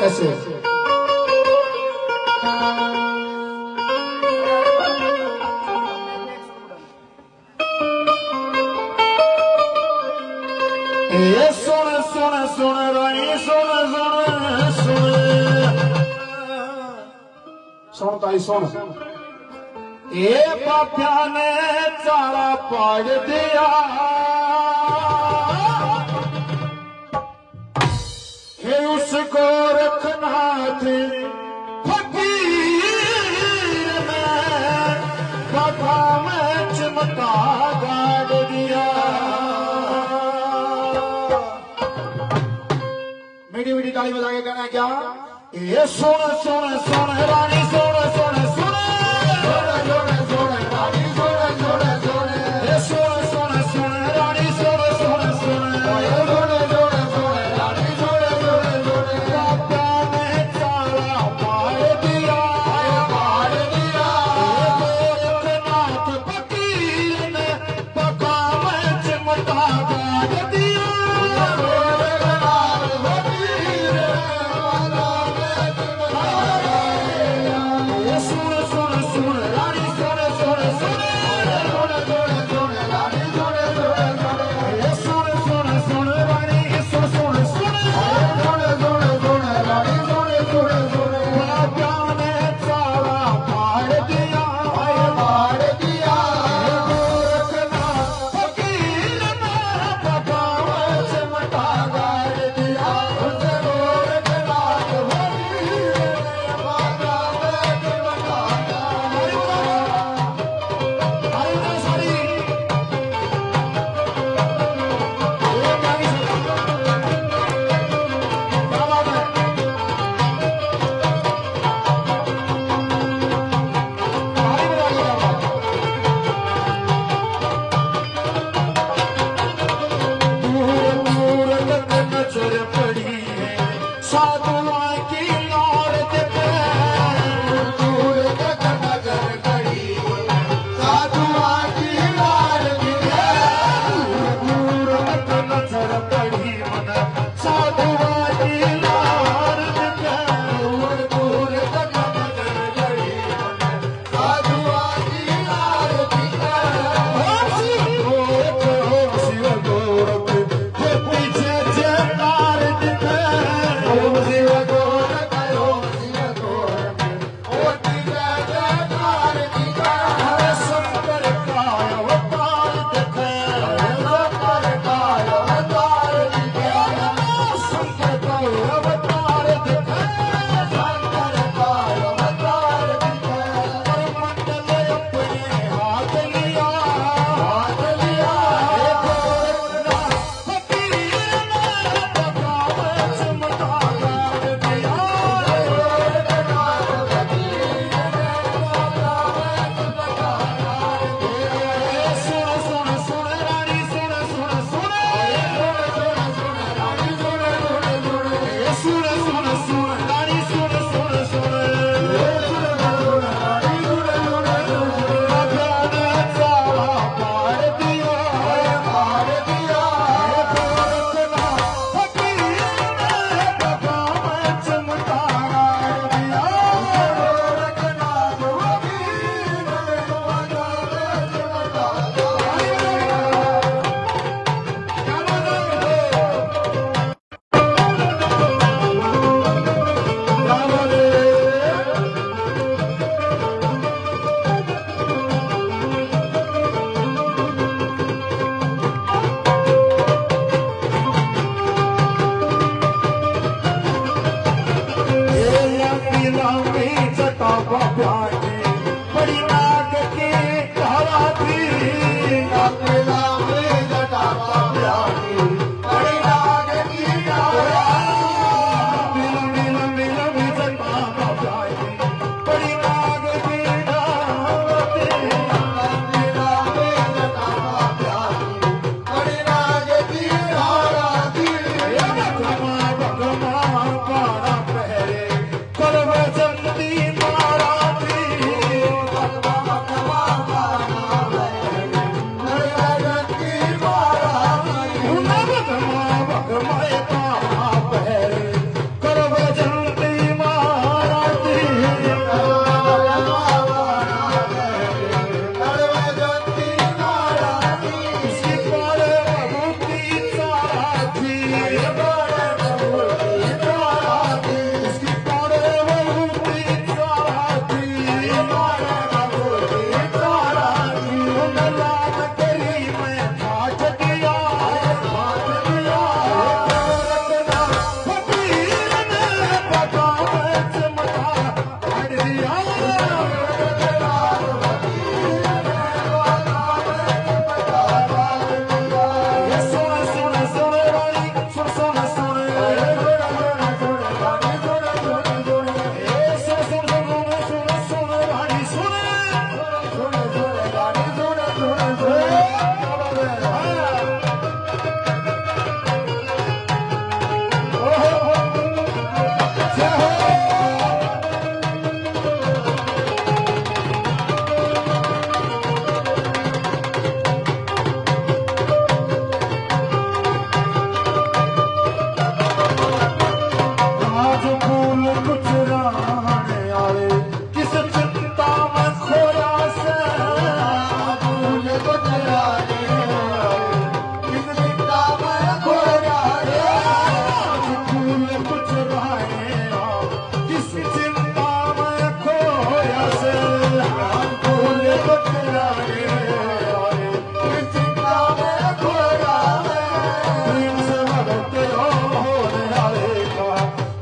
ऐसे ये सुन सुन सुन रानी सुन सुन सुन सुन ताई सुन ये पापिया ने चारा पाड़ दिया कि उसको रखना थे फकीर में बाबा में चिमटा गाड़ दिया। मीठी मीठी ताली बजा के कहना है क्या ये सुन सुन सुन रानी सुन सुन सुन सुन सुन रानी सुन सुन सुन ये सुन सुन सुन रानी सुन सुन सुन सुन सुन सुन रानी सुन सुन सुन बाबा ने चारा पाड़ दिया गोरखनाथ फकीर ने बका में चिमटा गाड़ दिया।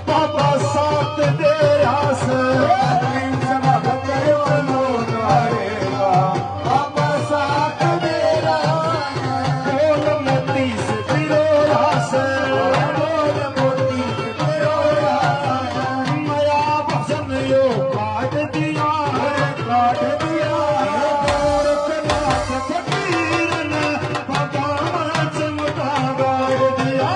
बाबा साथ तेरा से बाबा साथ तेरा बोल मोती से तिरोरा से बोल मोती से तिरोरा मया भजन यो काट दिया काट दिया फकीर ने बाबा चमका गाड़ दिया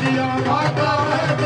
दिया माता